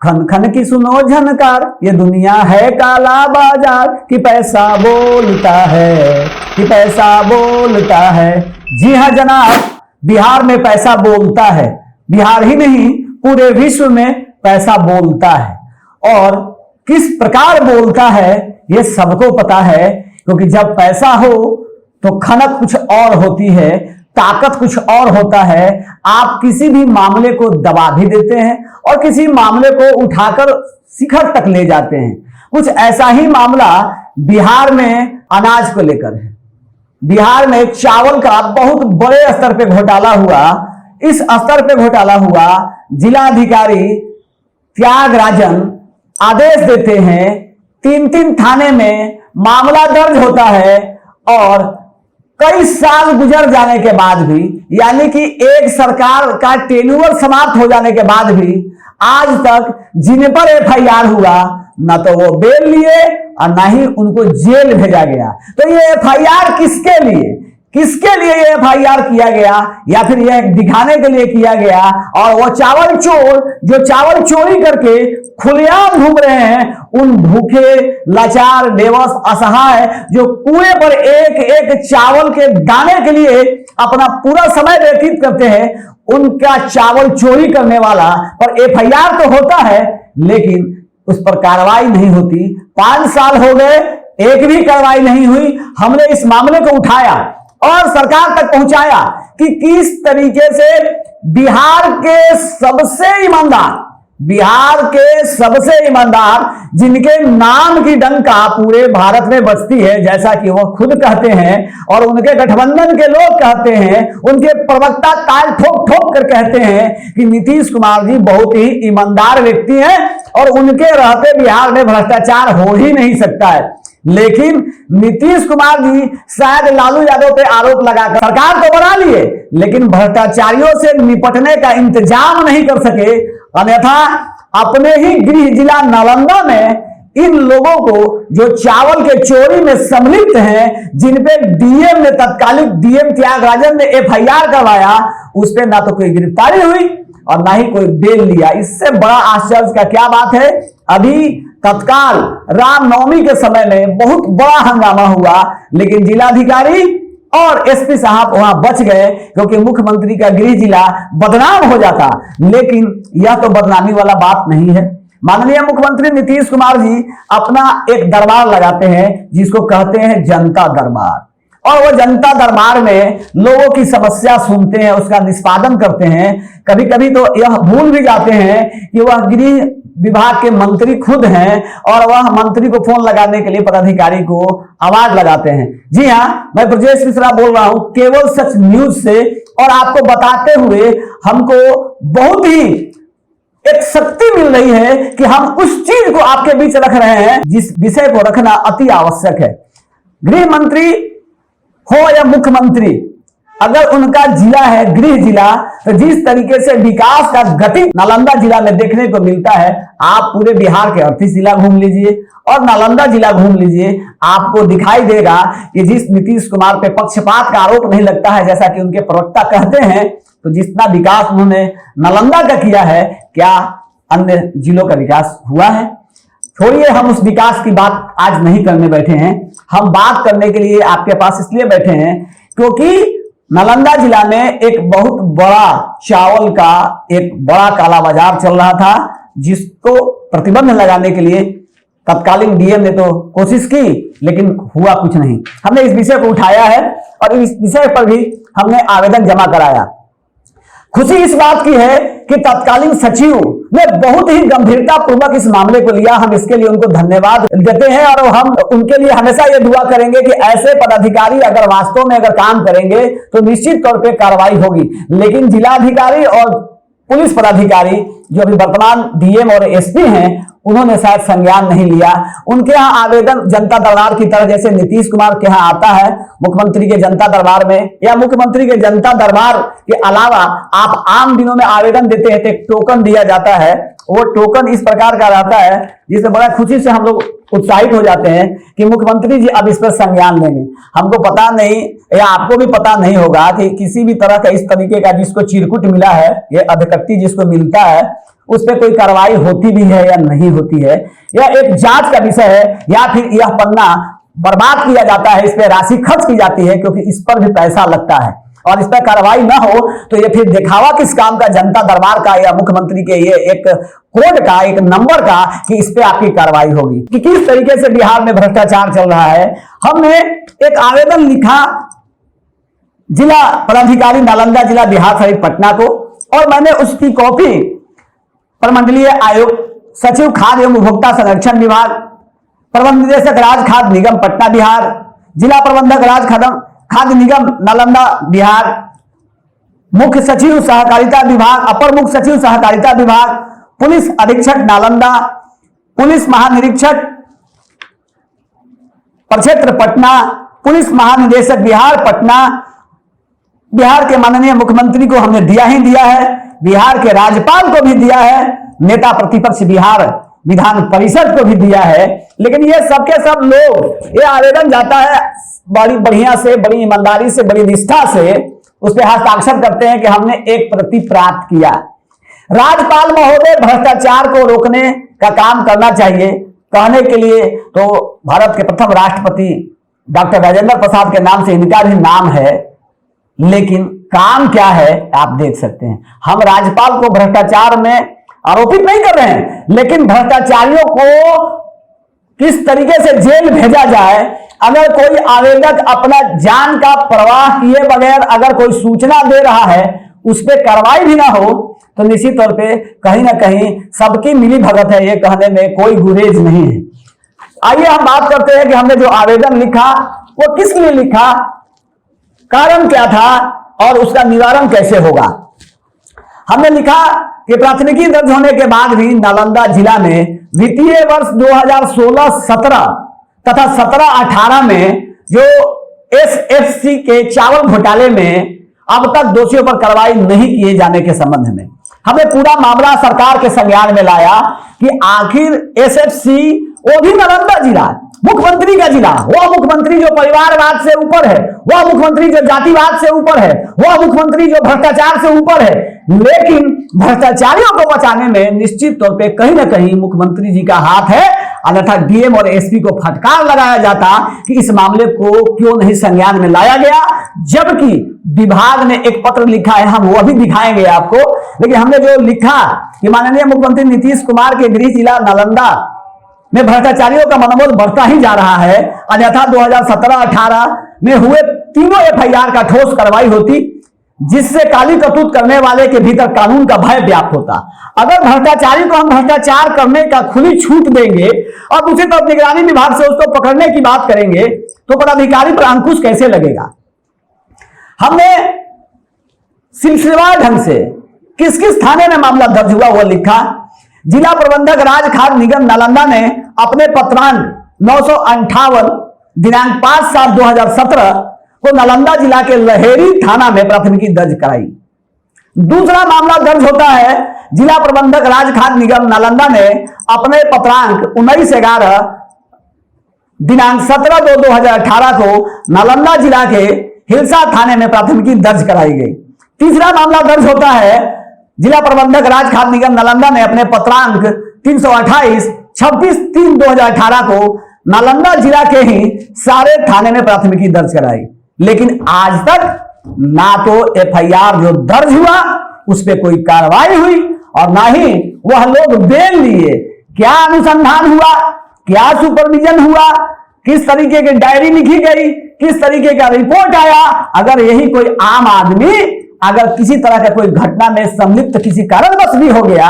खन खन की सुनो झनकार, ये दुनिया है काला बाजार, कि पैसा बोलता है, कि पैसा बोलता है। जी हाँ जनाब, बिहार में पैसा बोलता है। बिहार ही नहीं, पूरे विश्व में पैसा बोलता है। और किस प्रकार बोलता है ये सबको पता है, क्योंकि जब पैसा हो तो खनक कुछ और होती है, ताकत कुछ और होता है। आप किसी भी मामले को दबा भी देते हैं और किसी मामले को उठाकर शिखर तक ले जाते हैं। कुछ ऐसा ही मामला बिहार में अनाज को लेकर है। बिहार में चावल का बहुत बड़े स्तर पे घोटाला हुआ। इस स्तर पे घोटाला हुआ, जिलाधिकारी त्यागराजन आदेश देते हैं, 3-3 थाने में मामला दर्ज होता है और कई साल गुजर जाने के बाद भी, यानी कि एक सरकार का टेन्योर समाप्त हो जाने के बाद भी आज तक जिन पर एफआईआर हुआ, ना तो वो बेल लिए और ना ही उनको जेल भेजा गया। तो ये एफआईआर किसके लिए ये एफआईआर किया गया, या फिर यह दिखाने के लिए किया गया? और वो चावल चोर जो चावल चोरी करके खुलेआम घूम रहे हैं, उन भूखे लाचार बेबस असहाय जो कुएं पर एक एक चावल के दाने के लिए अपना पूरा समय व्यतीत करते हैं, उनका चावल चोरी करने वाला पर एफआईआर तो होता है, लेकिन उस पर कार्रवाई नहीं होती। 5 साल हो गए, एक भी कार्रवाई नहीं हुई। हमने इस मामले को उठाया और सरकार तक पहुंचाया कि किस तरीके से बिहार के सबसे ईमानदार जिनके नाम की डंका पूरे भारत में बजती है, जैसा कि वो खुद कहते हैं और उनके गठबंधन के लोग कहते हैं, उनके प्रवक्ता ताल ठोक ठोक कर कहते हैं कि नीतीश कुमार जी बहुत ही ईमानदार व्यक्ति हैं और उनके रहते बिहार में भ्रष्टाचार हो ही नहीं सकता है। लेकिन नीतीश कुमार जी शायद लालू यादव पे आरोप लगाकर सरकार तो बना लिए, लेकिन भ्रष्टाचारियों से निपटने का इंतजाम नहीं कर सके। अन्यथा अपने ही गृह जिला नालंदा में इन लोगों को जो चावल के चोरी में सम्मिलित हैं, जिन पे डीएम ने तत्कालिक डीएम त्यागराजन ने एफआईआर करवाया, उस पर ना तो कोई गिरफ्तारी हुई और ना ही कोई बेल लिया। इससे बड़ा आश्चर्य का क्या बात है? अभी तत्काल रामनवमी के समय में बहुत बड़ा हंगामा हुआ, लेकिन जिलाधिकारी और एसपी साहब वहां बच गए, क्योंकि मुख्यमंत्री का गृह जिला बदनाम हो जाता। लेकिन यह तो बदनामी वाला बात नहीं है। माननीय मुख्यमंत्री नीतीश कुमार जी अपना एक दरबार लगाते हैं, जिसको कहते हैं जनता दरबार, और वो जनता दरबार में लोगों की समस्या सुनते हैं, उसका निष्पादन करते हैं। कभी कभी तो यह भूल भी जाते हैं कि वह गृह विभाग के मंत्री खुद हैं और वह मंत्री को फोन लगाने के लिए पदाधिकारी को आवाज लगाते हैं। जी हाँ, मैं ब्रजेश मिश्रा बोल रहा हूं केवल सच न्यूज से, और आपको बताते हुए हमको बहुत ही एक शक्ति मिल रही है कि हम उस चीज को आपके बीच रख रहे हैं जिस विषय को रखना अति आवश्यक है। गृह मंत्री हो या मुख्यमंत्री, अगर उनका जिला है गृह जिला, तो जिस तरीके से विकास का गति नालंदा जिला में देखने को मिलता है, आप पूरे बिहार के 38 जिला घूम लीजिए और नालंदा जिला घूम लीजिए, आपको दिखाई देगा कि जिस नीतीश कुमार पे पक्षपात का आरोप नहीं लगता है, जैसा कि उनके प्रवक्ता कहते हैं, तो जितना विकास उन्होंने नालंदा का किया है, क्या अन्य जिलों का विकास हुआ है? छोड़िए, हम उस विकास की बात आज नहीं करने बैठे हैं। हम बात करने के लिए आपके पास इसलिए बैठे हैं क्योंकि नालंदा जिला में एक बहुत बड़ा चावल का एक बड़ा काला बाजार चल रहा था, जिसको प्रतिबंध लगाने के लिए तत्कालीन डीएम ने तो कोशिश की, लेकिन हुआ कुछ नहीं। हमने इस विषय को उठाया है और इस विषय पर भी हमने आवेदन जमा कराया। खुशी इस बात की है कि तत्कालीन सचिव ने बहुत ही गंभीरता पूर्वक इस मामले को लिया। हम इसके लिए उनको धन्यवाद देते हैं और हम उनके लिए हमेशा ये दुआ करेंगे कि ऐसे पदाधिकारी अगर वास्तव में अगर काम करेंगे तो निश्चित तौर पे कार्रवाई होगी। लेकिन जिलाधिकारी और पुलिस पदाधिकारी जो अभी वर्तमान डीएम और एसपी हैं, उन्होंने शायद संज्ञान नहीं लिया। उनके यहाँ आवेदन जनता दरबार की तरह जैसे नीतीश कुमार के यहाँ आता है मुख्यमंत्री के जनता दरबार में, या मुख्यमंत्री के जनता दरबार के अलावा आप आम दिनों में आवेदन देते हैं तो एक टोकन दिया जाता है। वो टोकन इस प्रकार का रहता है जिससे बड़ा खुशी से हम लोग उत्साहित हो जाते हैं कि मुख्यमंत्री जी अब इस पर संज्ञान लेंगे। हमको पता नहीं या आपको भी पता नहीं होगा कि किसी भी तरह का इस तरीके का जिसको चिरकुट मिला है, ये अधकट्टी जिसको मिलता है, उस पर कोई कार्रवाई होती भी है या नहीं होती है, यह एक जांच का विषय है, या फिर यह पन्ना बर्बाद किया जाता है, इस पर राशि खर्च की जाती है क्योंकि इस पर भी पैसा लगता है, और इस पर कार्रवाई ना हो तो ये फिर दिखावा किस काम का, जनता दरबार का या मुख्यमंत्री के ये एक कोड का, एक नंबर का कि इस पे आपकी कार्रवाई होगी कि किस तरीके से बिहार में भ्रष्टाचार चल रहा है। हमने एक आवेदन लिखा जिला पदाधिकारी नालंदा जिला बिहार शरीफ पटना को, और मैंने उसकी कॉपी प्रमंडलीय आयुक्त, सचिव खाद्य एवं उपभोक्ता संरक्षण विभाग, प्रबंध निदेशक राज खाद्य निगम पटना बिहार, जिला प्रबंधक राज खाद्य निगम नालंदा बिहार, मुख्य सचिव सहकारिता विभाग, अपर मुख्य सचिव सहकारिता विभाग, पुलिस अधीक्षक नालंदा, पुलिस महानिरीक्षक प्रक्षेत्र पटना, पुलिस महानिदेशक बिहार पटना। बिहार के माननीय मुख्यमंत्री को हमने दिया ही दिया है, बिहार के राज्यपाल को भी दिया है, नेता प्रतिपक्ष बिहार विधान परिषद को भी दिया है, लेकिन ये सबके सब लोग ये आवेदन जाता है बड़ी बढ़िया से, बड़ी ईमानदारी से, बड़ी निष्ठा से उस पर हस्ताक्षर करते हैं कि हमने एक प्रति प्राप्त किया। राज्यपाल महोदय भ्रष्टाचार को रोकने का काम करना चाहिए कहने के लिए तो भारत के प्रथम राष्ट्रपति डॉक्टर राजेंद्र प्रसाद के नाम से इनका भी नाम है, लेकिन काम क्या है आप देख सकते हैं। हम राज्यपाल को भ्रष्टाचार में आरोपित नहीं कर रहे हैं, लेकिन भ्रष्टाचारियों को किस तरीके से जेल भेजा जाए, अगर कोई आवेदक अपना जान का परवाह किए बगैर अगर कोई सूचना दे रहा है उस पर कार्रवाई भी ना हो तो निश्चित तौर पे कहीं ना कहीं सबकी मिली भगत है, ये कहने में कोई गुरेज नहीं है। आइए हम बात करते हैं कि हमने जो आवेदन लिखा वो किस लिए लिखा, कारण क्या था और उसका निवारण कैसे होगा। हमने लिखा कि प्राथमिकी दर्ज होने के बाद भी नालंदा जिला में वित्तीय वर्ष 2016-17 तथा 17-18 में जो एसएफसी के चावल घोटाले में अब तक दोषियों पर कार्रवाई नहीं किए जाने के संबंध में हमने पूरा मामला सरकार के संज्ञान में लाया कि आखिर एसएफसी वो भी नालंदा जिला, मुख्यमंत्री का जिला, वह मुख्यमंत्री जो परिवारवाद से ऊपर है, वह मुख्यमंत्री जो जातिवाद से ऊपर है, वह मुख्यमंत्री जो भ्रष्टाचार से ऊपर है, लेकिन भ्रष्टाचारियों को बचाने में निश्चित तौर पे कहीं ना कहीं मुख्यमंत्री जी का हाथ है, अन्यथा डीएम और एसपी को फटकार लगाया जाता कि इस मामले को क्यों नहीं संज्ञान में लाया गया, जबकि विभाग ने एक पत्र लिखा है, हम वो भी दिखाएंगे आपको। लेकिन हमने जो लिखा कि माननीय मुख्यमंत्री नीतीश कुमार के गृह जिला नालंदा में भ्रष्टाचारियों का मनोबल बढ़ता ही जा रहा है, अन्यथा 2017-18 में हुए तीनों एफआईआर का ठोस कार्रवाई होती, जिससे काली करतूत करने वाले के भीतर कानून का भय व्याप्त होता। अगर भ्रष्टाचारी को हम भ्रष्टाचार करने का खुली छूट देंगे और दूसरी तरफ निगरानी विभाग से उसको पकड़ने की बात करेंगे तो पदाधिकारी पर अंकुश कैसे लगेगा। हमने सिलसिलेवार ढंग से किस किस थाने में मामला दर्ज हुआ वो लिखा। जिला प्रबंधक राज खाद्य निगम नालंदा ने अपने पत्रांक 958 दिनांक 5/7/2017 को नालंदा जिला के लहेरी थाना में प्राथमिकी दर्ज कराई। दूसरा मामला दर्ज होता है जिला प्रबंधक राज खाद्य निगम नालंदा ने अपने पत्रांक 19/11 दिनांक 17/2/2018 को नालंदा जिला के हिलसा थाने में प्राथमिकी दर्ज कराई गई। तीसरा मामला दर्ज होता है जिला प्रबंधक राज खाद्य निगम नालंदा ने अपने पत्रांक 328 26/3/2018 को नालंदा जिला के ही सारे थाने में प्राथमिकी दर्ज कराई, लेकिन आज तक ना तो एफआईआर जो दर्ज हुआ उस पर कोई कार्रवाई हुई और ना ही वह लोग बेल लिए। क्या अनुसंधान हुआ, क्या सुपरविजन हुआ, किस तरीके की डायरी लिखी गई, किस तरीके का रिपोर्ट आया। अगर यही कोई आम आदमी अगर किसी तरह का कोई घटना में सम्मिलित किसी कारणवश भी हो गया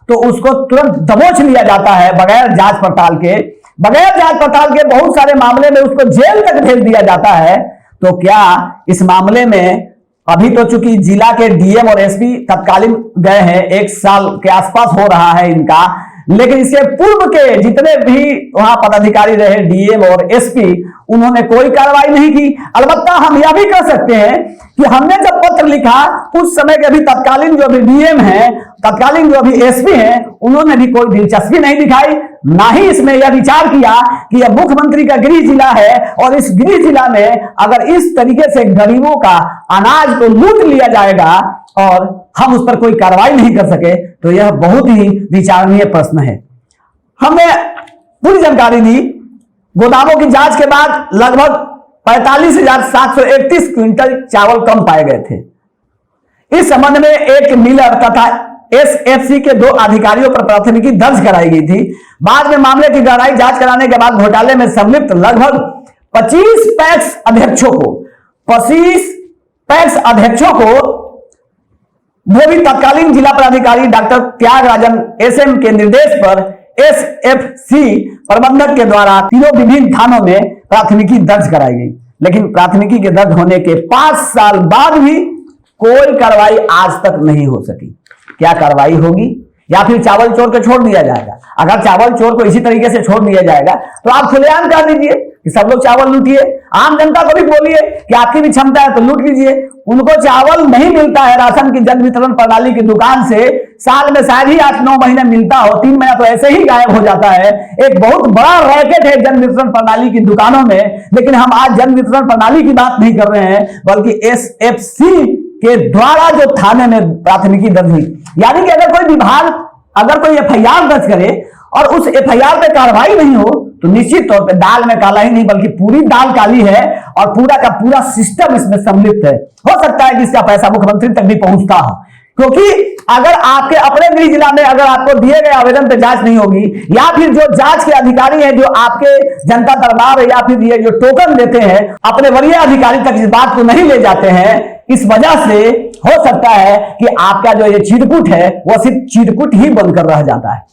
तो उसको तुरंत दबोच लिया जाता है बगैर जांच पड़ताल के। बगैर जांच पड़ताल के बहुत सारे मामले में उसको जेल तक भेज दिया जाता है। तो क्या इस मामले में अभी तो चूंकि जिला के डीएम और एसपी तत्कालीन गए हैं, 1 साल के आसपास हो रहा है इनका, लेकिन इसके पूर्व के जितने भी वहां पदाधिकारी रहे डीएम और एसपी, उन्होंने कोई कार्रवाई नहीं की। अलबत्ता हम यह भी कह सकते हैं कि हमने जब पत्र लिखा उस समय के अभी तत्कालीन जो अभी डीएम है, तत्कालीन जो अभी एसपी हैं, उन्होंने भी कोई दिलचस्पी नहीं दिखाई, ना ही इसमें यह विचार किया कि यह मुख्यमंत्री का गृह जिला है और इस गृह जिला में अगर इस तरीके से गरीबों का अनाज को लूट लिया जाएगा और हम उस पर कोई कार्रवाई नहीं कर सके तो यह बहुत ही विचारणीय प्रश्न है। हमने पूरी जानकारी दी। गोदामों की जांच के बाद लगभग 45,731 क्विंटल चावल कम पाए गए थे। इस संबंध में एक मिलर तथा एसएफसी के 2 अधिकारियों पर प्राथमिकी दर्ज कराई गई थी। बाद में मामले की गहराई जांच कराने के बाद घोटाले में संलिप्त लगभग 25 पैक्स अध्यक्षों को वो भी तत्कालीन जिला पदाधिकारी डॉक्टर त्यागराजन एसएम के निर्देश पर एसएफसी प्रबंधक के द्वारा तीनों विभिन्न थानों में प्राथमिकी दर्ज कराई गई। लेकिन प्राथमिकी के दर्ज होने के 5 साल बाद भी कोई कार्रवाई आज तक नहीं हो सकी। क्या कार्रवाई होगी या फिर चावल चोर को छोड़ दिया जाएगा? अगर चावल चोर को इसी तरीके से छोड़ दिया जाएगा तो आप खुलेआम कर दीजिए कि सब लोग चावल लूटिए। आम जनता को भी बोलिए कि आपकी भी क्षमता है तो लूट लीजिए। उनको चावल नहीं मिलता है राशन की जन वितरण प्रणाली की दुकान से, साल में शायद ही 8-9 महीने मिलता हो, 3 महीना तो ऐसे ही गायब हो जाता है। एक बहुत बड़ा रैकेट है जन वितरण प्रणाली की दुकानों में। लेकिन हम आज जन वितरण प्रणाली की बात नहीं कर रहे हैं बल्कि एसएफसी के द्वारा जो थाने में प्राथमिकी दर्ज हुई। यानी कि अगर कोई विभाग अगर कोई एफआईआर दर्ज करे और उस एफआईआर पे कार्रवाई नहीं हो तो निश्चित तौर पे दाल में काला ही नहीं बल्कि पूरी दाल काली है और पूरा का पूरा सिस्टम इसमें सम्मिलित है। हो सकता है कि इसका पैसा मुख्यमंत्री तक भी पहुंचता हो, क्योंकि अगर आपके अपने गृह जिला में अगर आपको दिए गए आवेदन पे जांच नहीं होगी या फिर जो जांच के अधिकारी हैं जो आपके जनता दरबार या फिर ये जो टोकन देते हैं अपने वरीय अधिकारी तक इस बात को नहीं ले जाते हैं, इस वजह से हो सकता है कि आपका जो ये चिरकुट है वह सिर्फ चिरकुट ही बनकर रह जाता है।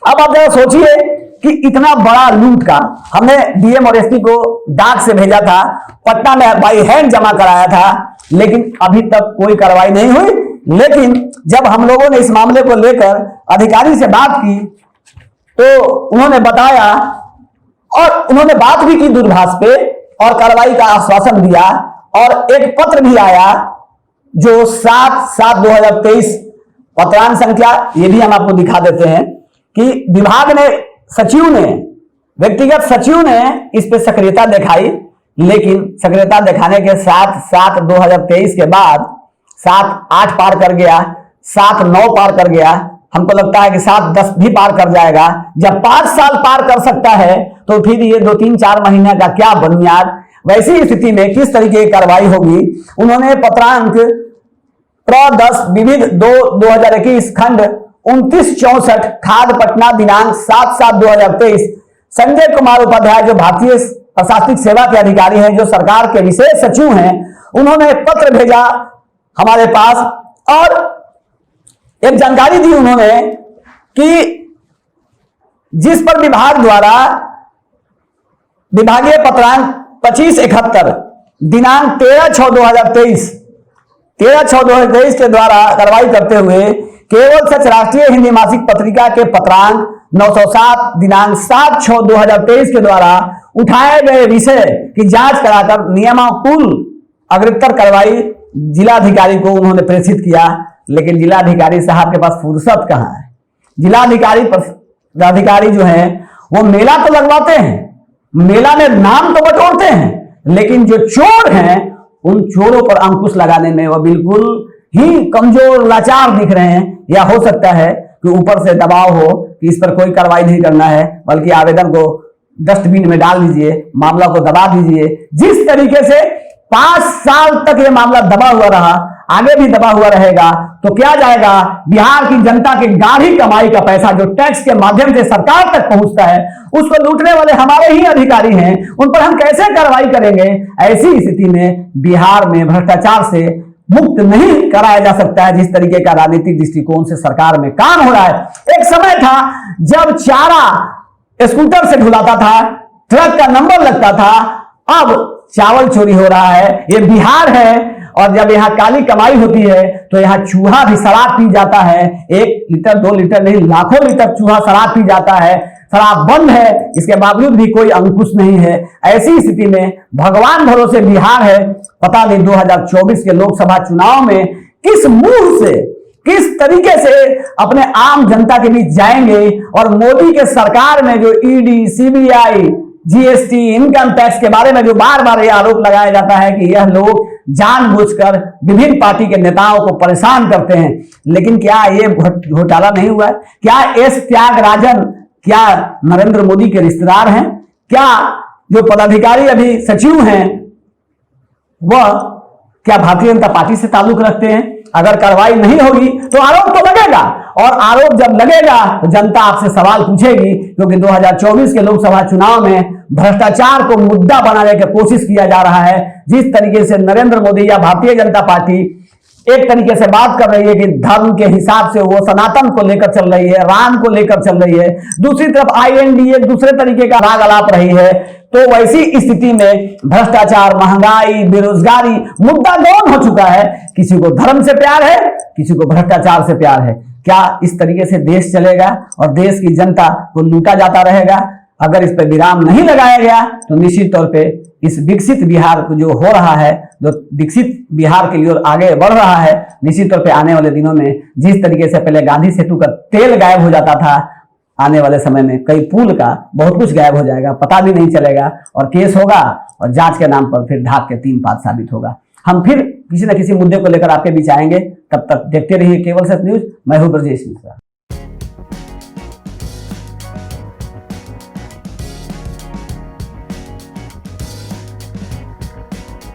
अब आप जरा सोचिए कि इतना बड़ा लूट का हमने डीएम और एसपी को डाक से भेजा था, पटना में बाई हैंड जमा कराया था, लेकिन अभी तक कोई कार्रवाई नहीं हुई। लेकिन जब हम लोगों ने इस मामले को लेकर अधिकारी से बात की तो उन्होंने बताया और उन्होंने बात भी की दूरभाष पे और कार्रवाई का आश्वासन दिया और एक पत्र भी आया जो 7/7/2023 पत्रांक संख्या, ये भी हम आपको दिखा देते हैं कि विभाग ने व्यक्तिगत सचिव ने इस पे सक्रियता दिखाई। लेकिन सक्रियता दिखाने के 7/7/2023 के बाद 7/8 पार कर गया, 7/9 पार कर गया, हमको लगता है कि 7/10 भी पार कर जाएगा। जब 5 साल पार कर सकता है तो फिर ये 2-3-4 महीने का क्या बुनियाद? वैसी स्थिति में किस तरीके की कार्रवाई होगी? उन्होंने पत्रांक 10 विविध 2/2021 खंड 2964 खाद पटना दिनांक 7/7/2023 संजय कुमार उपाध्याय जो भारतीय प्रशासनिक सेवा के अधिकारी हैं, जो सरकार के विशेष सचिव हैं, उन्होंने पत्र भेजा हमारे पास और एक जानकारी दी उन्होंने कि जिस पर विभाग द्वारा विभागीय पत्रांक 2571 दिनांक 13/6/2023 के द्वारा कार्रवाई करते हुए केवल सच राष्ट्रीय हिंदी मासिक पत्रिका के पत्रांक 907 दिनांक 7/6/2023 के द्वारा उठाए गए विषय की जांच कराकर नियमानुकूल अग्रतर कार्रवाई जिलाधिकारी को उन्होंने प्रेषित किया। लेकिन जिलाधिकारी साहब के पास फुर्सत कहां है? जिलाधिकारी जो हैं वो मेला तो लगवाते हैं, मेला में नाम तो बटोरते हैं, लेकिन जो चोर हैं उन चोरों पर अंकुश लगाने में वह बिल्कुल ही कमजोर लाचार दिख रहे हैं। या हो सकता है कि ऊपर से दबाव हो कि इस पर कोई कार्रवाई नहीं करना है बल्कि आवेदन को डस्टबिन में डाल दीजिए, मामला को दबा दीजिए। जिस तरीके से 5 साल तक यह मामला दबा हुआ रहा, आगे भी दबा हुआ रहेगा तो क्या जाएगा? बिहार की जनता के गाढ़ी कमाई का पैसा जो टैक्स के माध्यम से सरकार तक पहुंचता है, उसको लूटने वाले हमारे ही अधिकारी हैं, उन पर हम कैसे कार्रवाई करेंगे? ऐसी स्थिति में बिहार में भ्रष्टाचार से मुक्त नहीं कराया जा सकता है जिस तरीके का राजनीतिक दृष्टिकोण से सरकार में काम हो रहा है। एक समय था जब चारा स्कूटर से ढुलाता था, ट्रक का नंबर लगता था, अब चावल चोरी हो रहा है। ये बिहार है और जब यहाँ काली कमाई होती है तो यहाँ चूहा भी शराब पी जाता है। 1 लीटर 2 लीटर नहीं, लाखों लीटर चूहा शराब पी जाता है। शराब बंद है, इसके बावजूद भी कोई अंकुश नहीं है। ऐसी स्थिति में भगवान भरोसे बिहार है, पता नहीं 2024 के लोकसभा चुनाव में किस मुंह से, किस तरीके से अपने आम जनता के बीच जाएंगे और मोदी के सरकार में जो ED, CBI, GST, income tax के बारे में जो बार बार यह आरोप लगाया जाता है कि यह लोग जानबूझकर विभिन्न पार्टी के नेताओं को परेशान करते हैं, लेकिन क्या ये घोटाला नहीं हुआ है? क्या एस त्यागराजन क्या नरेंद्र मोदी के रिश्तेदार हैं? क्या जो पदाधिकारी अभी सचिव हैं वह क्या भारतीय जनता पार्टी से ताल्लुक रखते हैं? अगर कार्रवाई नहीं होगी तो आरोप तो लगेगा, और आरोप जब लगेगा तो जनता आपसे सवाल पूछेगी, क्योंकि 2024 के लोकसभा चुनाव में भ्रष्टाचार को मुद्दा बनाने की कोशिश किया जा रहा है। जिस तरीके से नरेंद्र मोदी या भारतीय जनता पार्टी एक तरीके से बात कर रही है कि धर्म के हिसाब से वो सनातन को लेकर चल रही है, राम को लेकर चल रही है, दूसरी तरफ आईएनडीए दूसरे तरीके का राग अलाप रही है, तो वैसी स्थिति में भ्रष्टाचार, महंगाई, बेरोजगारी मुद्दा गौन हो चुका है। किसी को धर्म से प्यार है, किसी को भ्रष्टाचार से प्यार है। क्या इस तरीके से देश चलेगा और देश की जनता को लूटा जाता रहेगा? अगर इस पर विराम नहीं लगाया गया तो निश्चित तौर पे इस विकसित बिहार को जो हो रहा है, जो विकसित बिहार के लिए आगे बढ़ रहा है, निश्चित तौर पे आने वाले दिनों में जिस तरीके से पहले गांधी सेतु का तेल गायब हो जाता था, आने वाले समय में कई पुल का बहुत कुछ गायब हो जाएगा, पता भी नहीं चलेगा, और केस होगा और जांच के नाम पर फिर ढाक के 3 पात साबित होगा। हम फिर किसी न किसी मुद्दे को लेकर आपके बीच आएंगे। तब तक देखते रहिए केवल सच न्यूज। मैं हूं ब्रजेश मिश्रा।